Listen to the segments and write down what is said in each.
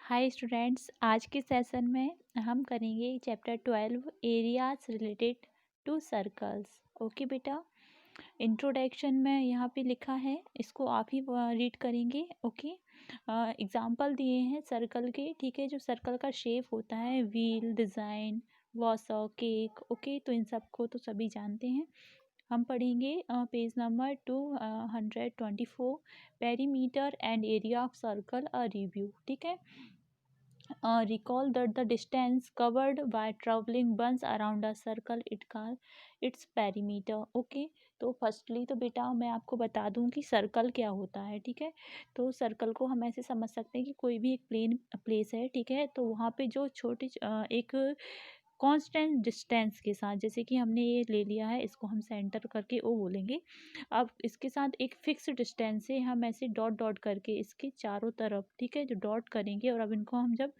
Hi students, आज के session में हम करेंगे chapter 12 areas related to circles. Okay बेटा, इंट्रोडक्शन में यहाँ पे लिखा है, इसको आप ही रीड करेंगे। ओके, एग्जाम्पल दिए हैं सर्कल के, ठीक है। जो सर्कल का शेप होता है, wheel, design, washer, cake. Okay, तो इन सबको तो सभी जानते हैं। हम पढ़ेंगे page number 224, perimeter and area of circle a review, ठीक है। Recall that the distance covered by traveling buns around a circle it call its perimeter। Okay, तो फर्स्टली तो बेटा मैं आपको बता दूं कि सर्कल क्या होता है, ठीक है। तो सर्कल को हम ऐसे समझ सकते हैं कि कोई भी एक प्लेन प्लेस है, ठीक है। तो वहाँ पे जो छोटी एक कांस्टेंट डिस्टेंस के साथ, जैसे कि हमने ये ले लिया है, इसको हम सेंटर करके ओ बोलेंगे। अब इसके साथ एक फिक्स डिस्टेंस से हम ऐसे डॉट डॉट करके इसके चारों तरफ, ठीक है, जो डॉट करेंगे और अब इनको हम जब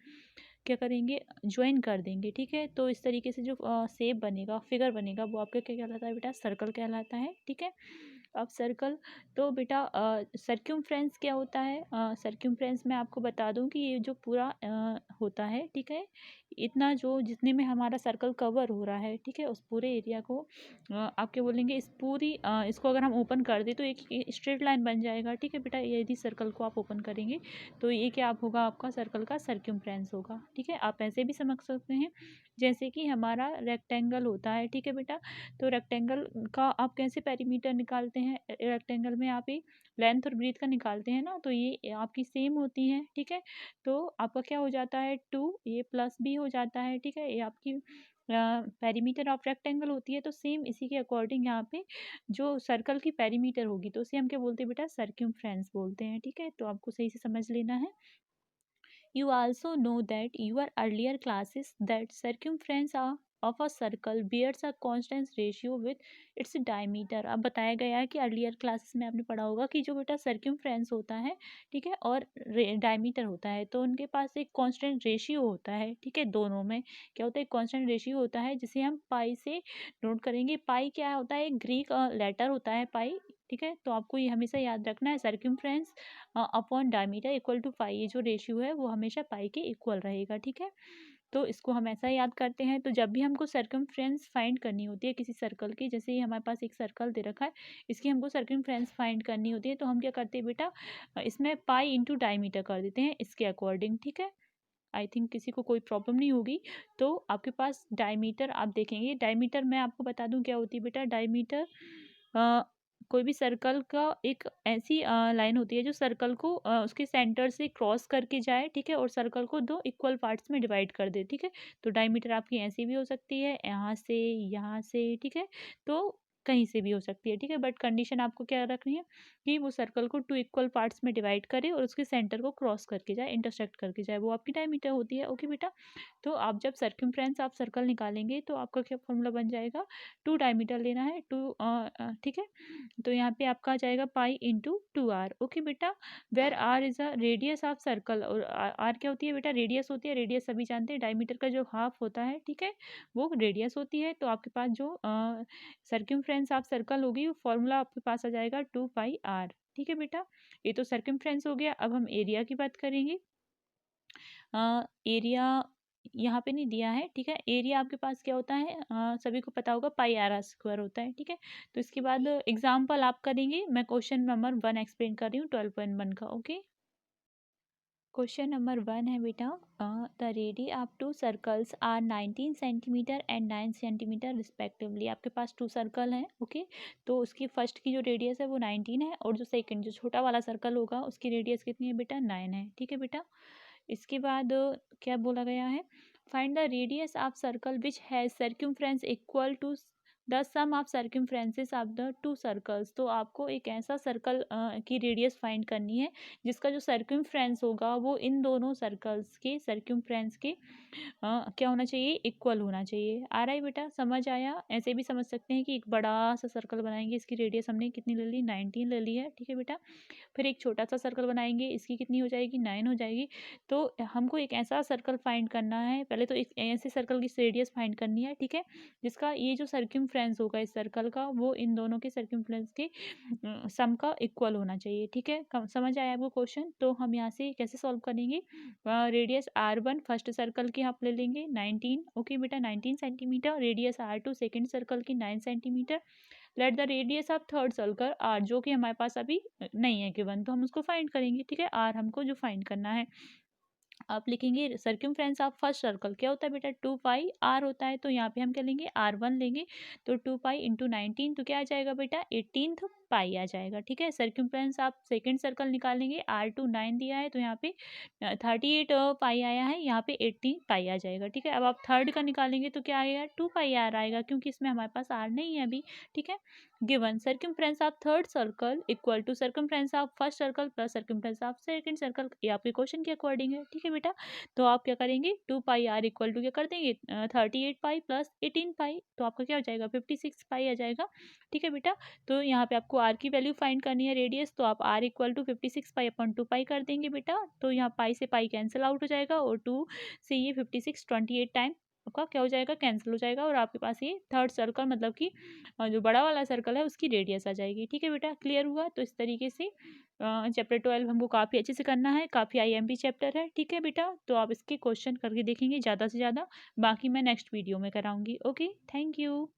क्या करेंगे, ज्वाइन कर देंगे, ठीक है। तो इस तरीके से जो शेप बनेगा, फिगर बनेगा, वो आपका क्या कहलाता है बेटा, सर्कल कहलाता है, ठीक है। अब सर्कल, तो बेटा सर्क्यूमफ्रेंस क्या होता है। सर्क्यूमफ्रेंस मैं आपको बता दूं कि ये जो पूरा होता है, ठीक है, इतना जो जितने में हमारा सर्कल कवर हो रहा है, ठीक है, उस पूरे एरिया को आप क्या बोलेंगे, इस पूरी इसको अगर हम ओपन कर दें तो एक स्ट्रेट लाइन बन जाएगा, ठीक है बेटा। यदि सर्कल को आप ओपन करेंगे तो ये क्या आप होगा, आपका सर्कल का सर्क्यूमफ्रेंस होगा, ठीक है। आप ऐसे भी समझ सकते हैं जैसे कि हमारा रेक्टेंगल होता है, ठीक है बेटा। तो रेक्टेंगल का आप कैसे पेरीमीटर निकालते हैं, रेक्टेंगल में आप ये लेंथ और ब्रीथ का निकालते हैं ना, तो ये आपकी सेम होती है, ठीक है। तो आपका क्या हो जाता है, 2 ये प्लस बी हो जाता है, ठीक है। ये आपकी पेरीमीटर ऑफ रेक्टेंगल होती है। तो सेम इसी के अकॉर्डिंग यहाँ पे जो सर्कल की पेरीमीटर होगी तो उसे हम क्या बोलते हैं बेटा, सर्क्यूमफ्रेंस बोलते हैं, ठीक है। तो आपको सही से समझ लेना है। You also know that your earlier classes that circumference of a circle bears a constant ratio with its diameter। अब बताया गया है कि अर्लियर क्लासेस में आपने पढ़ा होगा कि जो बेटा सर्क्यूमफ्रेंस होता है, ठीक है, और डायमीटर होता है, तो उनके पास एक कांस्टेंट रेशियो होता है, ठीक है। दोनों में क्या होता है, एक कांस्टेंट रेशियो होता है जिसे हम पाई से नोट करेंगे। पाई क्या होता है, एक ग्रीक लेटर होता है पाई, ठीक है। तो आपको ये हमेशा याद रखना है, सर्क्यूमफ्रेंस अपॉन डायमीटर इक्वल टू पाई। ये जो रेशियो है वो हमेशा पाई के इक्वल रहेगा, ठीक है। तो इसको हम ऐसा याद करते हैं। तो जब भी हमको सर्कमफ्रेंस फाइंड करनी होती है किसी सर्कल की, जैसे ये हमारे पास एक सर्कल दे रखा है, इसकी हमको सर्कमफ्रेंस फाइंड करनी होती है, तो हम क्या करते हैं बेटा, इसमें पाई इंटू डायमीटर कर देते हैं इसके अकॉर्डिंग, ठीक है। आई थिंक किसी को कोई प्रॉब्लम नहीं होगी। तो आपके पास डायमीटर आप देखेंगे, डायमीटर मैं आपको बता दूं क्या होती है बेटा। डायमीटर कोई भी सर्कल का एक ऐसी लाइन होती है जो सर्कल को उसके सेंटर से क्रॉस करके जाए, ठीक है, और सर्कल को दो इक्वल पार्ट्स में डिवाइड कर दे, ठीक है। तो डायमीटर आपकी ऐसी भी हो सकती है, यहाँ से, ठीक है, तो कहीं से भी हो सकती है, ठीक है। बट कंडीशन आपको क्या रखनी है कि वो सर्कल को 2 इक्वल पार्ट्स में डिवाइड करे और उसके सेंटर को क्रॉस करके जाए, इंटरसेक्ट करके जाए, वो आपकी डायमीटर होती है। ओके बेटा, तो आप जब सर्कमफ्रेंस आप सर्कल निकालेंगे तो आपका क्या फॉर्मूला बन जाएगा, 2 डायमीटर लेना है, 2, ठीक है। तो यहाँ पे आपका आ जाएगा पाई इंटू 2r। ओके बेटा, where r is a radius of circle, और आर क्या होती है बेटा, रेडियस होती है। रेडियस सभी जानते हैं, डायमीटर का जो हाफ होता है, ठीक है, वो रेडियस होती है। तो आपके पास जो सर्कमफ्रेंस ऑफ सर्कल होगी वो फॉर्मूला आपके पास आ जाएगा 2πr, ठीक है बेटा। ये तो सर्कमफ्रेंस हो गया। अब हम एरिया की बात करेंगे। एरिया यहाँ पे नहीं दिया है, ठीक है। एरिया आपके पास क्या होता है, सभी को पता होगा, पाई आर स्क्वायर होता है, ठीक है। तो इसके बाद एग्जाम्पल आप करेंगे। मैं क्वेश्चन नंबर 1 एक्सप्लेन कर रही हूँ 12.1 का। ओके, क्वेश्चन नंबर 1 है बेटा, the radii of two circles are 19 centimetre and 9 centimetre respectively. आपके पास 2 सर्कल हैं, ओके। तो उसकी फर्स्ट की जो रेडियस है वो 19 है, और जो सेकंड जो छोटा वाला सर्कल होगा उसकी रेडियस कितनी है बेटा, 9 है, ठीक है बेटा। इसके बाद क्या बोला गया है, find the radius of circle which has circumference equal to the sum of circumferences of the 2 circles. तो आपको एक ऐसा सर्कल की रेडियस फाइंड करनी है जिसका जो सर्क्यूमफ्रेंस होगा वो इन दोनों सर्कल्स के सर्क्यूमफ्रेंस के क्या होना चाहिए, इक्वल होना चाहिए। आ रहा है बेटा, समझ आया। ऐसे भी समझ सकते हैं कि एक बड़ा सा सर्कल बनाएंगे, इसकी रेडियस हमने कितनी ले ली, 19 ले ली है, ठीक है बेटा। फिर एक छोटा सा सर्कल बनाएंगे, इसकी कितनी हो जाएगी, 9 हो जाएगी। तो हमको एक ऐसा सर्कल फाइंड करना है, पहले तो एक ऐसे सर्कल की रेडियस फाइंड करनी है, ठीक है, जिसका ये जो सर्क्यूमफ्रेंस सर्कमफ्रेंस होगा इस सर्कल का वो इन दोनों के सर्कमफ्रेंस के सम का इक्वल होना चाहिए। ठीक है, समझ आया आपको क्वेश्चन? तो हम यहाँ से कैसे सॉल्व करेंगे? रेडियस R1 फर्स्ट सर्कल की आप ले लेंगे 19, ओके बेटा 19 centimetre. Radius R2 second circle की 9 centimetre. Let the radius of third circle R, जो कि हमारे पास अभी नहीं है गिवन, तो हम उसको फाइंड करेंगे। ठीक है, R हमको जो फाइंड करना है, आप लिखेंगे सर्कमफ्रेंस ऑफ फर्स्ट सर्कल क्या होता है बेटा 2 पाई r होता है। तो यहाँ पे हम क्या लेंगे R1 लेंगे, तो 2 पाई इंटू 19 तो क्या आ जाएगा बेटा 18th पाई आ जाएगा। ठीक है, सर्कमफ्रेंस आप सेकंड सर्कल निकालेंगे, R2 9 दिया है तो यहाँ पे 38 पाई आया है, यहाँ पे 18 पाई आ जाएगा। ठीक है, अब आप थर्ड का निकालेंगे तो क्या आएगा 2 पाई r आएगा, क्योंकि इसमें हमारे पास r नहीं है अभी। ठीक है, given circumference of third circle equal to circumference of first circle plus circumference of second circle, ये आपके क्वेश्चन के अकॉर्डिंग है। ठीक है बेटा, तो आप क्या करेंगे 2 पाई r इक्वल टू क्या कर देंगे 38 पाई प्लस 18 पाई, तो आपका क्या हो जाएगा 56 पाई आ जाएगा। ठीक है बेटा, तो यहाँ पे आपको r की वैल्यू फाइंड करनी है रेडियस, तो आप r इक्वल टू 56 पाई अपन 2 पाई कर देंगे बेटा, तो यहाँ पाई से पाई कैंसिल आउट हो जाएगा और 2 से ये 56 28 टाइम आपका क्या हो जाएगा कैंसिल हो जाएगा, और आपके पास ये थर्ड सर्कल मतलब कि जो बड़ा वाला सर्कल है उसकी रेडियस आ जाएगी। ठीक है बेटा, क्लियर हुआ? तो इस तरीके से चैप्टर 12 हमको काफ़ी अच्छे से करना है, काफ़ी IMP चैप्टर है। ठीक है बेटा, तो आप इसके क्वेश्चन करके देखेंगे ज़्यादा से ज़्यादा, बाकी मैं नेक्स्ट वीडियो में कराऊंगी। Okay, thank you.